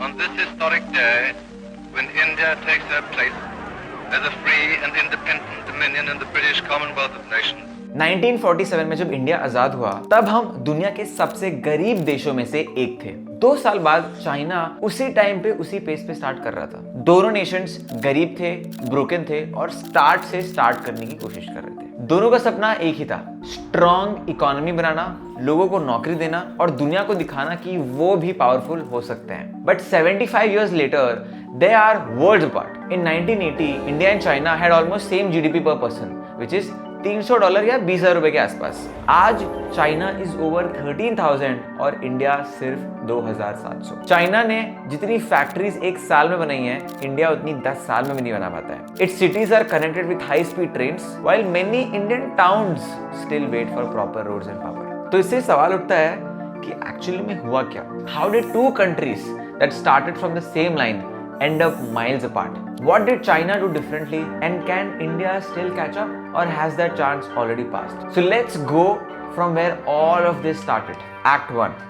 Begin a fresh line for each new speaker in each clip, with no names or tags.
on this historic day when India takes her place as a free and independent dominion in the British Commonwealth of Nations.
1947 में जब India आजाद हुआ तब हम दुनिया के सबसे गरीब देशों में से एक थे। 2 साल बाद चाइना उसी टाइम पे उसी पेस पे स्टार्ट कर रहा था। दोनों नेशंस गरीब थे, ब्रोकन थे और स्टार्ट करने की कोशिश कर रहे थे। दोनों का सपना एक ही था, स्ट्रॉन्ग इकोनॉमी बनाना, लोगों को नौकरी देना और दुनिया को दिखाना कि वो भी पावरफुल हो सकते हैं। But 75 years later, they are worlds apart. In 1980, India and China had almost same GDP per person, which is $300 या 20,000 रुपए के आसपास। आज चाइना इज ओवर 13,000 और इंडिया सिर्फ 2,700। चाइना ने जितनी फैक्ट्रीज एक साल में बनाई है, इंडिया उतनी 10 साल में भी नहीं बना पाता है। It's cities are connected with high speed trains while many Indian towns still wait for proper roads and power. तो इससे सवाल उठता है कि एक्चुअली में हुआ क्या? How did 2 countries that started from the same line end up miles apart? What did China do differently, and can India still catch up, or has that chance already passed? So let's go from where all of this started. Act 1.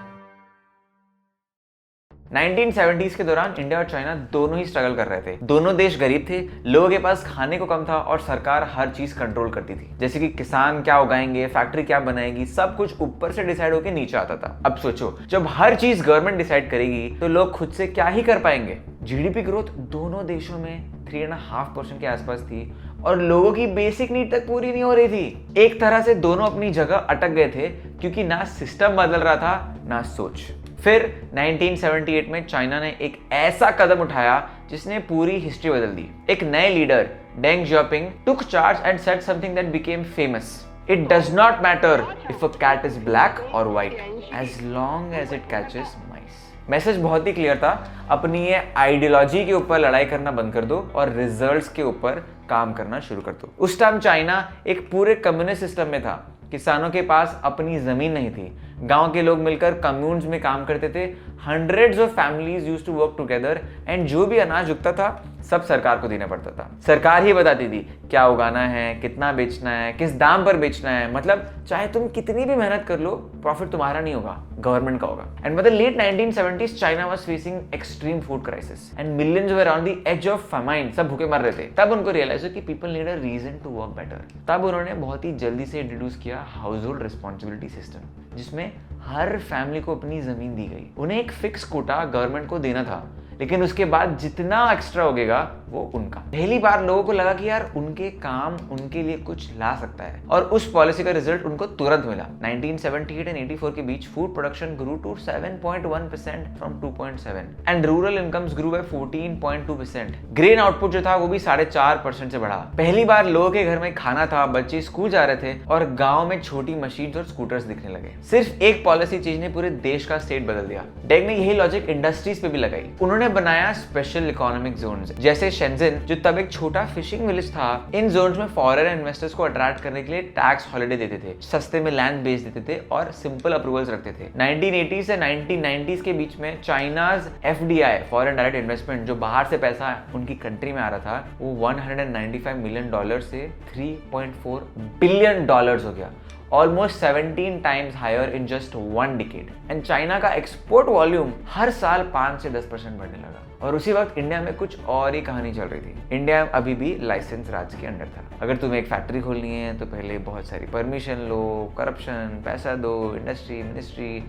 1970s के दौरान India और China दोनों ही struggle कर रहे थे। दोनों देश गरीब थे, लोगों के पास खाने को कम था और सरकार हर चीज कंट्रोल करती थी। जैसे कि किसान क्या उगाएंगे, फैक्ट्री क्या बनाएगी, सब कुछ ऊपर से डिसाइड होकर नीचे आता था। अब सोचो, जब हर चीज गवर्नमेंट डिसाइड करेगी तो लोग खुद से क्या ही कर पाएंगे। जीडीपी ग्रोथ दोनों देशों में 3.5% के आसपास थी और लोगों की बेसिक नीड तक पूरी नहीं हो रही थी। एक तरह से दोनों अपनी जगह अटक गए थे क्योंकि ना सिस्टम बदल रहा था ना सोच। फिर 1978 में चाइना ने एक ऐसा कदम उठाया जिसने पूरी हिस्ट्री बदल दी। एक नए leader Deng Xiaoping took charge and said something that became famous. It does not matter if a cat is black or white as long as it catches mice. Message बहुत ही क्लियर था, अपनी ये ideology के ऊपर लड़ाई करना बंद कर दो और रिजल्ट्स के ऊपर काम करना शुरू कर दो। उस टाइम चाइना एक पूरे कम्युनिस्ट सिस्टम में था। किसानों के पास अपनी जमीन नहीं थी, गांव के लोग मिलकर कम्यून्स में काम करते थे। Hundreds of families used to work together and जो भी अनाज उगता था सब सरकार को देना पड़ता था। सरकार ही बताती थी क्या उगाना है, कितना बेचना है, किस दाम पर बेचना है। मतलब चाहे तुम कितनी भी मेहनत कर लो, प्रॉफिट तुम्हारा नहीं होगा, गवर्नमेंट का होगा। एंड मतलब late 1970s China was facing extreme food crisis and millions were on the edge of famine। सब भूखे मर रहे थे। तब उनको रियलाइज हो कि people need a reason to work better. तब उन्होंने बहुत ही जल्दी से इंट्रोड्यूस किया हाउस होल्ड रिस्पॉन्सिबिलिटी सिस्टम, जिसमें हर फैमिली को अपनी जमीन दी गई। उन्हें एक फिक्स कोटा गवर्नमेंट को देना था, लेकिन उसके बाद जितना एक्स्ट्रा होगेगा वो उनका। पहली बार लोगों को लगा कि यार उनके काम उनके लिए कुछ ला सकता है और उस पॉलिसी का रिजल्ट उनको तुरंत मिला। 1978 एंड 84 के बीच food production grew to 7.1% from 2.7 and rural incomes grew by 14.2%। Grain output जो था वो भी 4.5% से बढ़ा। पहली बार लोगों के घर में खाना था, बच्चे स्कूल जा रहे थे और गाँव में छोटी मशीन और स्कूटर्स दिखने लगे। सिर्फ एक पॉलिसी चीज ने पूरे देश का स्टेट बदल दिया। डेंग ने यही लॉजिक इंडस्ट्रीज पे भी लगाई। उन्होंने बनाया स्पेशल इकोनॉमिक जोन्स, जैसे शेंजन जो तब एक छोटा फिशिंग विलेज था। इन जोन्स में फॉरेन इन्वेस्टर्स को अट्रैक्ट करने के लिए टैक्स हॉलिडे देते थे, सस्ते में लैंड बेच देते थे और सिंपल अप्रूवल्स रखते थे। 1980 से 1990s के बीच में China's FDI foreign direct investment, जो बाहर से पैसा उनकी कंट्री में आ रहा था, वो $195 मिलियन से $3.4 बिलियन हो गया। Almost 17 times higher in just 1 decade. And China का एक्सपोर्ट वॉल्यूम हर साल 5 से 10% बढ़ने लगा। और उसी वक्त इंडिया में कुछ और ही कहानी चल रही थी। इंडिया अभी भी लाइसेंस राज के अंडर था। अगर तुम्हें एक फैक्ट्री खोलनी है तो पहले बहुत सारी परमिशन लो, करप्शन, पैसा दो, industry, ministry,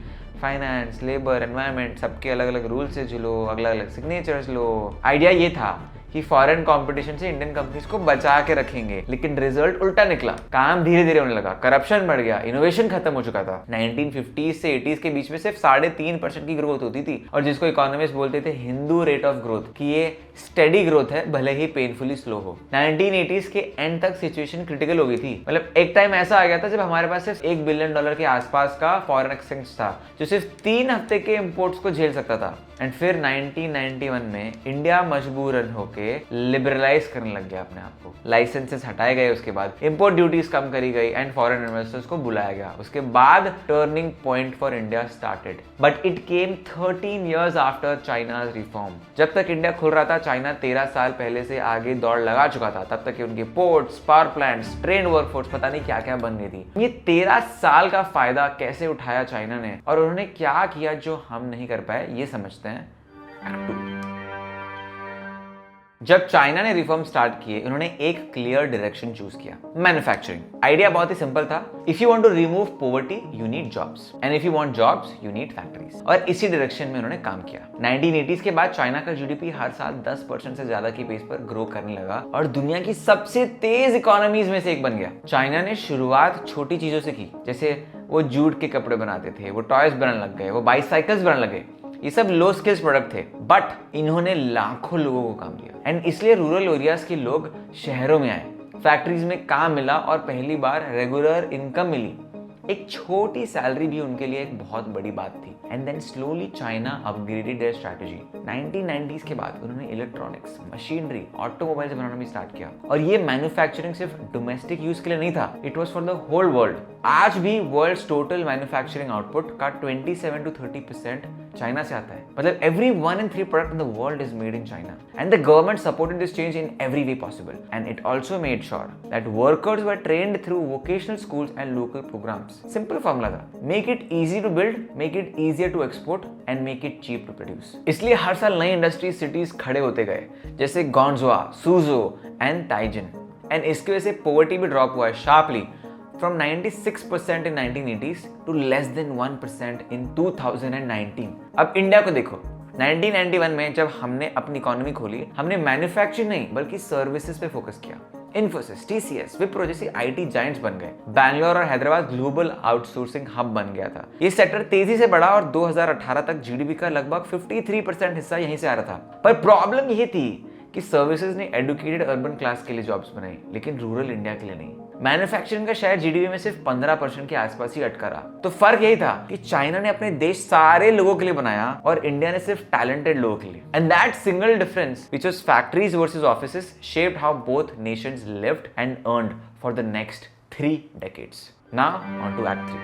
finance, labour, environment, सबके अलग अलग रूल्स से झुलो, अलग अलग सिग्नेचर्स लो। आइडिया ये था कि फॉरेन कंपटीशन से इंडियन कंपनीज को बचा के रखेंगे, लेकिन रिजल्ट उल्टा निकला। काम धीरे धीरे होने लगा, करप्शन बढ़ गया, इनोवेशन खत्म हो चुका था। 1950s से 80s के बीच में सिर्फ 3.5% की ग्रोथ होती थी और जिसको इकोनॉमिस्ट बोलते थे हिंदू रेट ऑफ ग्रोथ, कि ये स्टेडी ग्रोथ है भले ही पेनफुली स्लो हो। 1980s के एंड तक सिचुएशन क्रिटिकल हो गई थी। मतलब एक टाइम ऐसा आ गया था जब हमारे पास सिर्फ $1 बिलियन के आसपास का फॉरेन एक्सचेंज था, जो सिर्फ 3 हफ्ते के इंपोर्ट्स को झेल सकता था। एंड फिर 1991 में इंडिया मजबूरन होके लिबरलाइज करने लग गया अपने आप को। लाइसेंसेस हटाए गए, उसके बाद इंपोर्ट ड्यूटीज कम करी गई एंड फॉरेन इन्वेस्टर्स को बुलाया गया। उसके बाद turning point for India started, but it came 13 years after China's reform. जब तक इंडिया खुल रहा था, चाइना 13 साल पहले से आगे दौड़ लगा चुका था। तब तक उनके ports, power plants, train workforce पता नहीं क्या क्या बन गई थी। ये 13 साल का फायदा कैसे उठाया चाइना ने और उन्होंने क्या किया जो हम नहीं कर पाए, ये समझते हैं एक्ट 2। जब चाइना ने रिफॉर्म स्टार्ट किए, उन्होंने एक क्लियर डायरेक्शन चूज किया, मैन्युफैक्चरिंग। आइडिया बहुत ही सिंपल था, if you want to remove poverty you need jobs, and if you want jobs you need factories. और इसी डायरेक्शन में उन्होंने काम किया। 1980s के बाद चाइना का जीडीपी हर साल 10% से ज्यादा की पेस पर ग्रो करने लगा और दुनिया की सबसे तेज इकोनॉमीज में से एक बन गया। चाइना ने शुरुआत छोटी चीजों से की, जैसे वो जूट के कपड़े बनाते थे, वो टॉयज बनाने लग गए, वो बाइसाइकिल्स बनाने लगे। ये सब लो स्किल्स प्रोडक्ट थे, बट इन्होंने लाखों लोगों को काम दिया, एंड इसलिए रूरल एरियाज के लोग शहरों में आए, फैक्ट्रीज में काम मिला और पहली बार रेगुलर इनकम मिली। एक छोटी सैलरी भी उनके लिए एक बहुत बड़ी बात थी। And then slowly China upgraded their strategy. 1990s के बाद उन्होंने इलेक्ट्रॉनिक्स, मशीनरी, ऑटोमोबाइल्स बनाना भी स्टार्ट किया। और ये मैन्युफैक्चरिंग सिर्फ डोमेस्टिक यूज के लिए नहीं था, it was for the whole world. आज भी वर्ल्ड्स टोटल मैन्युफैक्चरिंग आउटपुट का 27 to 30% चाइना से आता है। मतलब every 1 in 3 product in the world is made in China. And the government supported this change in every way possible. And it also made sure that workers were trained through vocational schools and local programs. Simple formula था, make it easy to build, make it easier to export and make it cheap to produce. इसलिए हर साल नई industry cities खड़े होते गए, जैसे गॉन्जुआ, सूजो and Tizen. And इसकी वजह से पॉवर्टी भी ड्रॉप हुआ है sharply, from 96% in 1980s to less than 1% in 2019. अब इंडिया को देखो, 1991 में जब हमने अपनी इकोनॉमी खोली, हमने मैन्युफैक्चरिंग नहीं बल्कि सर्विसेज पे फोकस किया। इन्फोसिस, टीसीएस, विप्रो जैसी आईटी जायंट्स बन गए। बैंगलोर और हैदराबाद ग्लोबल आउटसोर्सिंग हब बन गया था। ये सेक्टर तेजी से बढ़ा और 2018 तक जीडीपी का लगभग 53% हिस्सा यहीं से आ रहा था। पर प्रॉब्लम ये थी कि सर्विसेज ने एडुकेटेड अर्बन क्लास के लिए जॉब्स बनाई, लेकिन रूरल इंडिया के लिए नहीं। मैन्युफैक्चरिंग का शेयर जीडीपी में सिर्फ 15% के आसपास ही अटका रहा। तो फर्क यही था कि चाइना ने अपने देश सारे लोगों के लिए बनाया और इंडिया ने सिर्फ टैलेंटेड लोगों के लिए। And that single difference which was factories versus offices shaped how both nations lived and earned for the next 3 decades. Now on to act 3।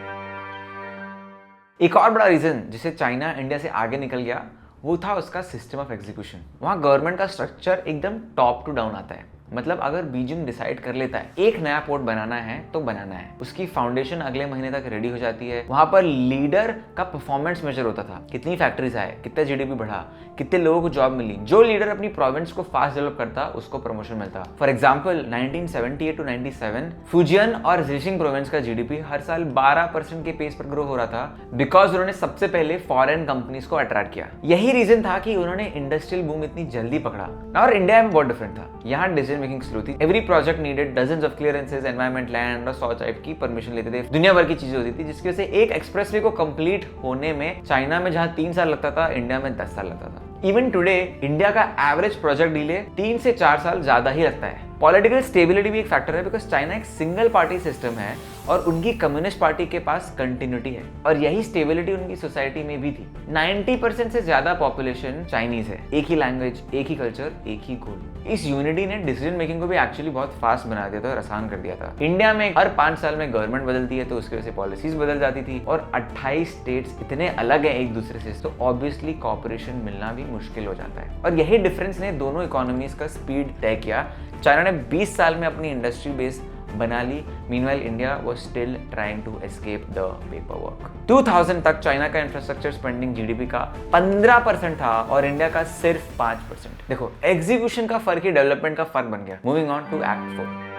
एक और बड़ा रीजन जिसे चाइना इंडिया से आगे निकल गया वो था उसका सिस्टम ऑफ एग्जीक्यूशन। वहां गवर्नमेंट का स्ट्रक्चर एकदम टॉप टू डाउन आता है। मतलब अगर बीजिंग डिसाइड कर लेता है एक नया पोर्ट बनाना है तो बनाना है, उसकी फाउंडेशन अगले महीने तक रेडी हो जाती है। वहां पर लीडर का परफॉर्मेंस मेजर होता था, कितनी फैक्ट्रीज आए, कितना जीडीपी बढ़ा, कितने लोगों को जॉब मिली। जो लीडर अपनी प्रोविंस को फास्ट डेवलप करता उसको प्रमोशन मिलता। फॉर एग्जाम्पल 1978 to 97 फुजियन और जिशिंग प्रोविंस का जीडीपी हर साल 12% के पेस पर ग्रो हो रहा था, बिकॉज उन्होंने सबसे पहले फॉरेन कंपनीज को अट्रैक्ट किया। यही रीजन था कि उन्होंने इंडस्ट्रियल बूम इतनी जल्दी पकड़ा। और इंडिया में बहुत डिफरेंट था, यहाँ डिसीजन मेकिंग स्लो थी। Every project needed dozens of clearances, environment, land और 100 टाइप की परमिशन लेते थे। दुनिया भर की चीजें होती थी, जिसकी वजह से एक एक्सप्रेसवे को कंप्लीट होने में चाइना में जहां 3 साल लगता था, इंडिया में 10 साल लगता था। इवन टुडे इंडिया का एवरेज प्रोजेक्ट डिले 3 से 4 साल ज्यादा ही लगता है। पॉलिटिकल स्टेबिलिटी भी एक फैक्टर है, बिकॉज चाइना एक सिंगल पार्टी सिस्टम है और उनकी कम्युनिस्ट पार्टी के पास कंटिन्यूटी है, और यही स्टेबिलिटी उनकी सोसाइटी में भी थी। 90% से ज्यादा पॉपुलेशन चाइनीज है, एक ही लैंग्वेज, एक ही कल्चर, एक ही गोल। इस यूनिटी ने डिसीजन मेकिंग को भी एक्चुअली बहुत फास्ट बना दिया था और आसान कर दिया था। इंडिया में हर 5 साल में गवर्नमेंट बदलती है तो उसकी वजह से पॉलिसीज बदल जाती थी, और 28 स्टेट्स इतने अलग है एक दूसरे से, तो ऑब्वियसली कॉपरेशन मिलना भी मुश्किल हो जाता है। और यही डिफरेंस ने दोनों इकोनॉमीज का स्पीड तय किया। चाइना ने 20 साल में अपनी इंडस्ट्री बेस बना ली, meanwhile India was still trying to escape the paperwork. 2000 तक चाइना का इंफ्रास्ट्रक्चर स्पेंडिंग जीडीपी का 15% था और इंडिया का सिर्फ 5%। देखो, एग्जीक्यूशन का फर्क ही डेवलपमेंट का फर्क बन गया। Moving on to act 4।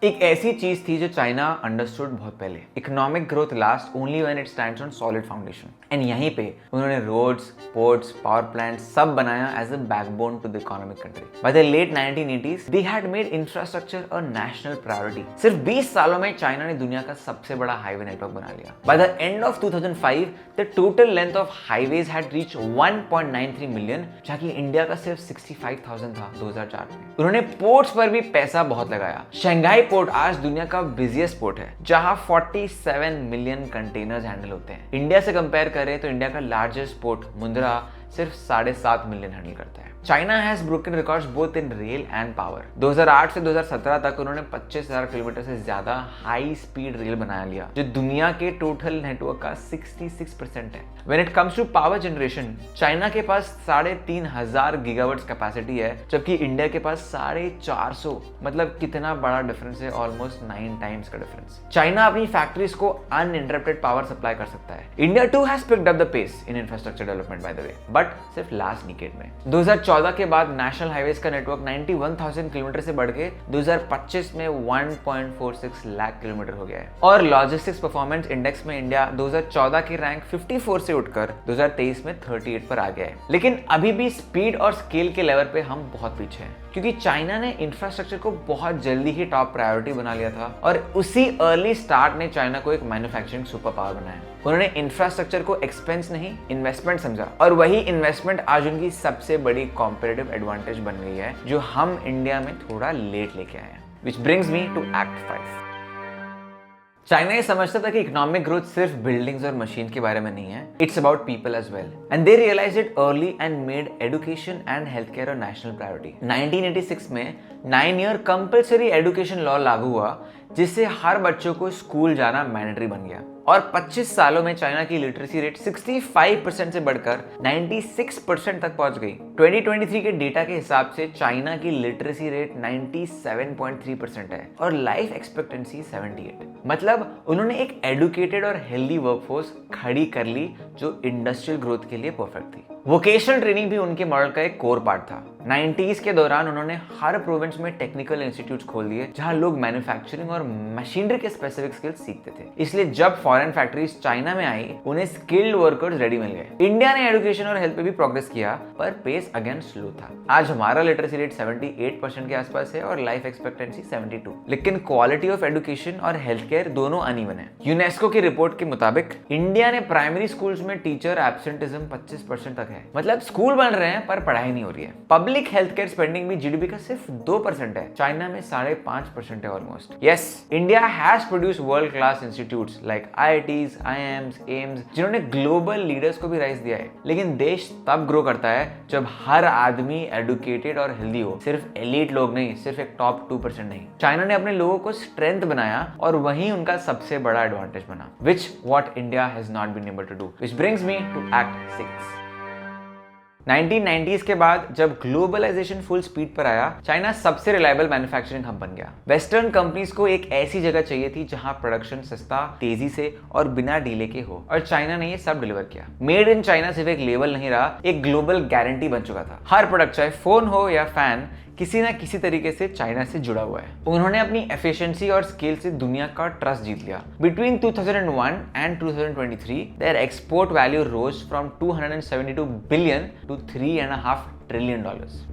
एक ऐसी चीज थी जो चाइना अंडरस्टूड बहुत पहले, economic growth last only when it stands on solid foundation. And यहीं पे उन्होंने रोड्स, पोर्ट्स, पावर प्लांट सब बनाया as a backbone to the economic country. By the late 1980s they had made infrastructure a national priority. सिर्फ 20 सालों में China ने दुनिया का सबसे बड़ा हाईवे नेटवर्क बना लिया। By the end of 2005 the total length of highways had reached 1.93 million, जबकि इंडिया का सिर्फ 65,000 था 2004 में। उन्होंने पोर्ट्स पर भी पैसा बहुत लगाया। शंघाई पोर्ट आज दुनिया का बिजिएस्ट पोर्ट है, जहां 47 मिलियन कंटेनर्स हैंडल होते हैं। इंडिया से कंपेयर करें तो इंडिया का लार्जेस्ट पोर्ट मुंद्रा सिर्फ 7.5 मिलियन हैंडल करता है। China has broken records both in rail and power. 2008 से 2017 तक उन्होंने 25,000 किलोमीटर से ज्यादा हाई स्पीड रेल बना लिया, जो दुनिया के टोटल नेटवर्क का 66% है। When it comes to power generation, China के पास 3,500 गीगावाट कैपेसिटी है, जबकि इंडिया के पास 450। मतलब कितना बड़ा डिफरेंस है, ऑलमोस्ट 9 टाइम्स का डिफरेंस। चाइना अपनी फैक्ट्रीज को अनइंटरप्टेड पावर सप्लाई कर सकता है। India too has picked up the pace in infrastructure development by the way, but सिर्फ लास्ट डिकेड में। 2014 के बाद नेशनल हाईवेज का नेटवर्क 91,000 किलोमीटर से बढ़ के 2025 में 1.46 लाख किलोमीटर हो गया है। और लॉजिस्टिक्स परफॉर्मेंस इंडेक्स में इंडिया 2014 के रैंक 54 से उठकर 2023 में 38 पर आ गया है। लेकिन अभी भी स्पीड और स्केल के लेवल पे हम बहुत पीछे हैं, क्योंकि चाइना ने इंफ्रास्ट्रक्चर को बहुत जल्दी ही टॉप प्रायोरिटी बना लिया था और उसी अर्ली स्टार्ट ने चाइना को एक मैन्युफैक्चरिंग सुपर पावर बनाया। उन्होंने इंफ्रास्ट्रक्चर को एक्सपेंस नहीं इन्वेस्टमेंट समझा और वही इन्वेस्टमेंट आज उनकी सबसे बड़ी कॉम्पिटिटिव एडवांटेज बन गई है, जो हम इंडिया में थोड़ा लेट लेके आए हैं। Which brings me to Act 5. China ये समझता था कि इकोनॉमिक ग्रोथ सिर्फ बिल्डिंग्स और मशीन के बारे में नहीं है, it's about people as well, and they realise it early and made education and health care और नेशनल प्रायोरिटी। 1986 में 9-year कंपल्सरी एजुकेशन लॉ लागू हुआ, जिससे हर बच्चों को स्कूल जाना मैंडेटरी बन गया और 25 सालों में चाइना की लिटरेसी रेट 65% से बढ़कर 96% तक पहुंच गई। 2023 के डेटा के हिसाब से चाइना की लिटरेसी रेट 97.3% है और लाइफ एक्सपेक्टेंसी 78। मतलब उन्होंने एक एडुकेटेड और हेल्दी वर्कफोर्स खड़ी कर ली जो इंडस्ट्रियल ग्रोथ के लिए परफेक्ट थी। वोकेशनल ट्रेनिंग भी उनके मॉडल का एक कोर पार्ट था। 90s के दौरान उन्होंने हर प्रोविंस में टेक्निकल इंस्टीट्यूट्स खोल दिए जहां लोग मैन्युफैक्चरिंग और मशीनरी के स्पेसिफिक स्किल्स सीखते थे। इसलिए जब फॉरेन फैक्ट्रीज चाइना में आई, उन्हें स्किल्ड वर्कर्स रेडी मिल गए। इंडिया ने एजुकेशन और हेल्थ पे भी प्रोग्रेस किया, पर पेस अगेन स्लो था। आज हमारा लिटरेसी रेट 78% के आसपास है और लाइफ एक्सपेक्टेंसी 72। लेकिन क्वालिटी ऑफ एजुकेशन और हेल्थ केयर दोनों अनइवन है। यूनेस्को की रिपोर्ट के मुताबिक इंडिया ने प्राइमरी स्कूल्स में टीचर एब्सेंटिज्म 25% तक है। मतलब स्कूल बन रहे हैं पर पढ़ाई नहीं हो रही है। पब्लिक हेल्थ केयर स्पेंडिंग भी जीडीपी का सिर्फ 2% है, चाइना में 5.5% है almost. Yes, India has produce world class institutes like IITs, IIMs, AIIMS, जिन्होंने ग्लोबल लीडर्स को भी राइज दिया है। लेकिन देश तब ग्रो करता है जब हर आदमी एडुकेटेड और हेल्दी हो, सिर्फ एलीट लोग नहीं, सिर्फ एक टॉप 2% नहीं। चाइना ने अपने लोगों को स्ट्रेंथ बनाया और वही उनका सबसे बड़ा एडवांटेज बना, which what India has not been able to do. Which brings me to Act 6. 1990s के बाद जब ग्लोबलाइजेशन फुल स्पीड पर आया, चाइना सबसे रिलायबल मैन्युफैक्चरिंग हब बन गया। वेस्टर्न कंपनीज को एक ऐसी जगह चाहिए थी जहां प्रोडक्शन सस्ता, तेजी से और बिना डिले के हो, और चाइना ने ये सब डिलीवर किया। मेड इन चाइना सिर्फ एक लेबल नहीं रहा, एक ग्लोबल गारंटी बन चुका था। हर प्रोडक्ट, चाहे फोन हो या फैन, किसी ना किसी तरीके से चाइना से जुड़ा हुआ है। उन्होंने अपनी एफिशिएंसी और स्केल से दुनिया का ट्रस्ट जीत लिया। Between 2001 and 2023 their export value rose from 272 billion to $3.5 trillion.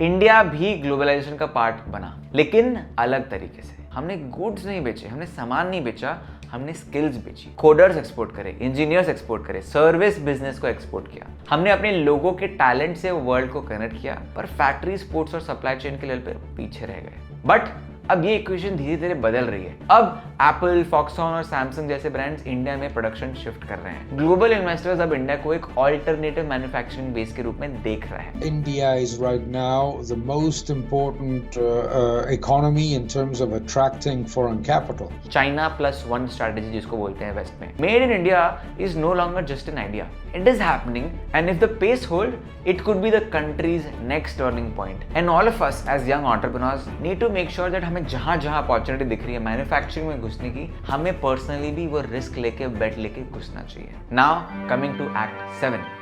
India भी ग्लोबलाइजेशन का पार्ट बना, लेकिन अलग तरीके से। हमने गुड्स नहीं बेचे, हमने सामान नहीं बेचा, हमने स्किल्स बेची। कोडर्स एक्सपोर्ट करे, इंजीनियर्स एक्सपोर्ट करे, सर्विस बिजनेस को एक्सपोर्ट किया। हमने अपने लोगों के टैलेंट से वर्ल्ड को कनेक्ट किया, पर फैक्ट्री, स्पोर्ट्स और सप्लाई चेन के लेवल पर पीछे रह गए। बट अब ये इक्वेशन धीरे धीरे बदल रही है। अब एप्पल, फॉक्सकॉन और सैमसंग जैसे ब्रांड्स इंडिया में प्रोडक्शन शिफ्ट कर रहे हैं। ग्लोबल इन्वेस्टर्स अब इंडिया को एक ऑल्टरनेटिव मैन्युफैक्चरिंग बेस के रूप में देख रहा है।
India is right now the most important economy in terms of attracting foreign capital.
China +1 strategy जिसको बोलते हैं वेस्ट में। Made in India is no longer just an idea. It is happening, and if the pace hold, it could be the country's next turning point. And all of us as young entrepreneurs need to make sure that हमें जहां opportunity दिख रही है manufacturing में घुसने की, हमें personally भी वो रिस्क लेके बेट लेके घुसना चाहिए। Now coming to Act 7।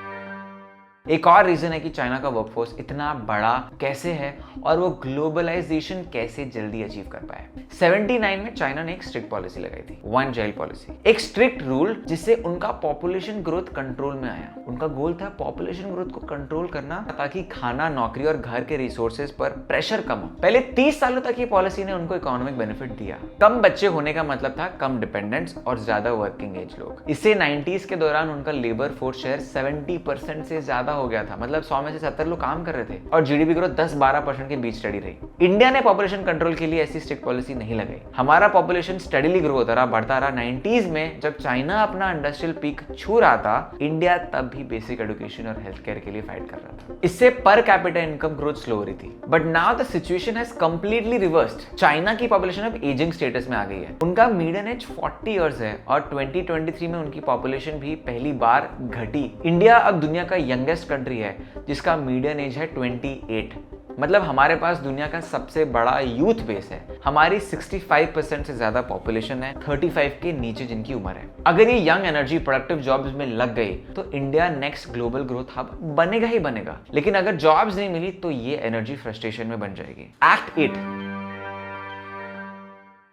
एक और रीजन है कि चाइना का वर्कफोर्स इतना बड़ा कैसे है और वो ग्लोबलाइजेशन कैसे जल्दी अचीव कर पाए। 79 में चाइना ने एक स्ट्रिक्ट पॉलिसी लगाई थी, वन चाइल्ड पॉलिसी, एक स्ट्रिक्ट रूल जिससे उनका पॉपुलेशन ग्रोथ कंट्रोल में आया। उनका गोल था पॉपुलेशन ग्रोथ को कंट्रोल करना, ताकि खाना, नौकरी और घर के रिसोर्सेज पर प्रेशर कम हो। पहले 30 सालों तक ये पॉलिसी ने उनको इकोनॉमिक बेनिफिट दिया। कम बच्चे होने का मतलब था कम डिपेंडेंस और ज्यादा वर्किंग एज लोग। इससे 90s के दौरान उनका लेबर फोर्स शेयर 70% से ज्यादा हो गया था। मतलब 100 में से 70 लोग काम कर रहे थे और जीडीपी ग्रोथ 10-12% के बीच स्टडी रही। इंडिया ने पॉपुलेशन कंट्रोल के लिए ऐसी स्ट्रिक्ट पॉलिसी नहीं लगाई। हमारा पॉपुलेशन स्टडीली ग्रो होता रहा, बढ़ता रहा। 90s में जब चाइना अपना इंडस्ट्रियल पीक छू रहा था, इंडिया तब भी बेसिक एजुकेशन और हेल्थ केयर के लिए फाइट कर रहा था। इससे per capita income growth slow हो रही थी। But now the situation has completely reversed. China की पॉपुलेशन अब एजिंग स्टेटस में आ गई है। उनका मीडियन एज 40 इयर्स है और 2023 में उनकी पॉपुलेशन भी पहली बार घटी। इंडिया अब दुनिया का यंगेस्ट कंट्री है जिसका मीडियन एज है 28। मतलब हमारे पास दुनिया का सबसे बड़ा यूथ बेस है। हमारी 65% से ज्यादा पॉपुलेशन है 35 के नीचे जिनकी उम्र है। अगर ये यंग एनर्जी प्रोडक्टिव जॉब्स में लग गई तो India next global growth hub बनेगा ही बनेगा। लेकिन अगर जॉब्स नहीं मिली तो ये एनर्जी फ्रस्ट्रेशन में बन जाएगी। Act 8।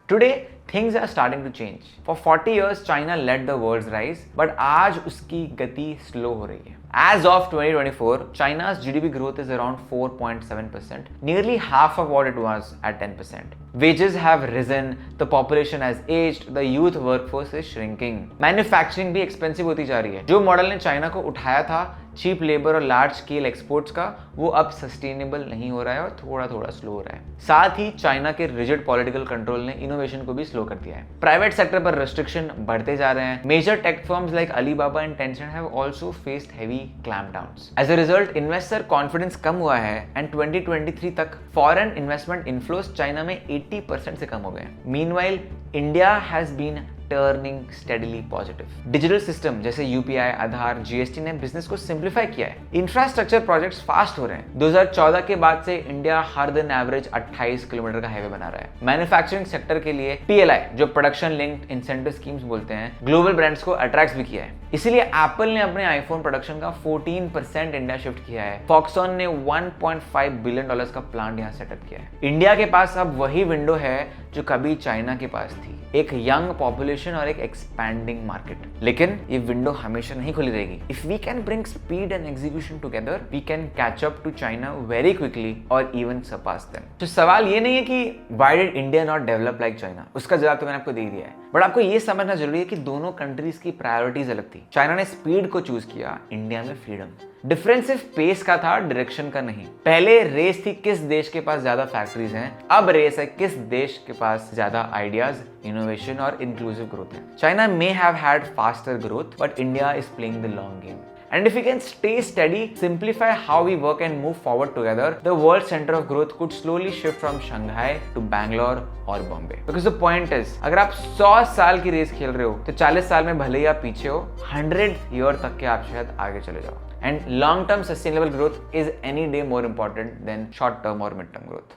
Today, things are starting to change. For 40 years, China led the world's rise, but आज उसकी गति slow हो रही है। As of 2024, China's GDP growth is around 4.7%, nearly half of what it was at 10%. Wages have risen, the population has aged, the youth workforce is shrinking. Manufacturing भी expensive होती जा रही है। जो मॉडल ने चाइना को उठाया था चीप लेबर और लार्ज स्केल एक्सपोर्ट्स का, वो अब सस्टेनेबल नहीं हो रहा है और थोड़ा थोड़ा स्लो हो रहा है। साथ ही चाइना के रिजिड पॉलिटिकल कंट्रोल ने इनोवेशन को भी स्लो कर दिया है। प्राइवेट सेक्टर पर रेस्ट्रिक्शन बढ़ते जा रहे हैं। Major tech firms like Alibaba and Tencent have also faced heavy clampdowns. As a result investor confidence कम हुआ है एंड 2023 तक फॉरेन इन्वेस्टमेंट इनफ्लोस चाइना में 80% से कम हो गए। Meanwhile India has been turning steadily positive. Digital system जैसे यूपीआई, आधार, जीएसटी ने बिजनेस को सिंप्लीफाई किया है। इंफ्रास्ट्रक्चर प्रोजेक्ट्स फास्ट हो रहे हैं। 2014 के बाद से इंडिया हर दिन एवरेज 28 किलोमीटर का हाईवे बना रहा है। मैन्युफैक्चरिंग सेक्टर के लिए पीएलआई, जो प्रोडक्शन लिंक्ड इंसेंटिव स्कीम्स बोलते हैं, ग्लोबल ब्रांड्स को अट्रैक्ट भी किया है। इसीलिए एप्पल ने अपने आईफोन प्रोडक्शन का 14% इंडिया शिफ्ट किया है। फॉक्सकॉन ने $1.5 बिलियन का प्लांट यहाँ सेटअप किया है। इंडिया के पास अब वही विंडो है जो कभी चाइना के पास थी, एक यंग पॉपुलेशन और एक एक्सपैंडिंग मार्केट। लेकिन ये विंडो हमेशा नहीं खुली रहेगी। If we can bring speed and execution together, we can catch up to China very quickly और इवन सरपास देम। तो सवाल ये नहीं है कि why did India not develop like China, उसका जवाब तो मैंने आपको दे दिया है। बट आपको ये समझना जरूरी है कि दोनों कंट्रीज की प्रायोरिटीज अलग थी। चाइना ने स्पीड को चूज किया, इंडिया में फ्रीडम। डिफरेंस सिर्फ पेस का था, डायरेक्शन का नहीं। पहले रेस थी किस देश के पास ज्यादा फैक्ट्रीज हैं, अब रेस है किस देश के पास ज्यादा आइडियाज, इनोवेशन और इंक्लूसिव ग्रोथ है। China may have had faster growth, but India is playing the long game. And if we can stay steady, simplify how we work and move forward together, the world center of growth could slowly shift from Shanghai to Bangalore or Bombay. Because the point is, अगर आप 100 साल की race खेल रहे हो तो 40 साल में भले ही आप पीछे हो, 100 ईयर तक के आप शायद आगे चले जाओ. And long-term sustainable growth is any day more important than short-term or mid-term growth.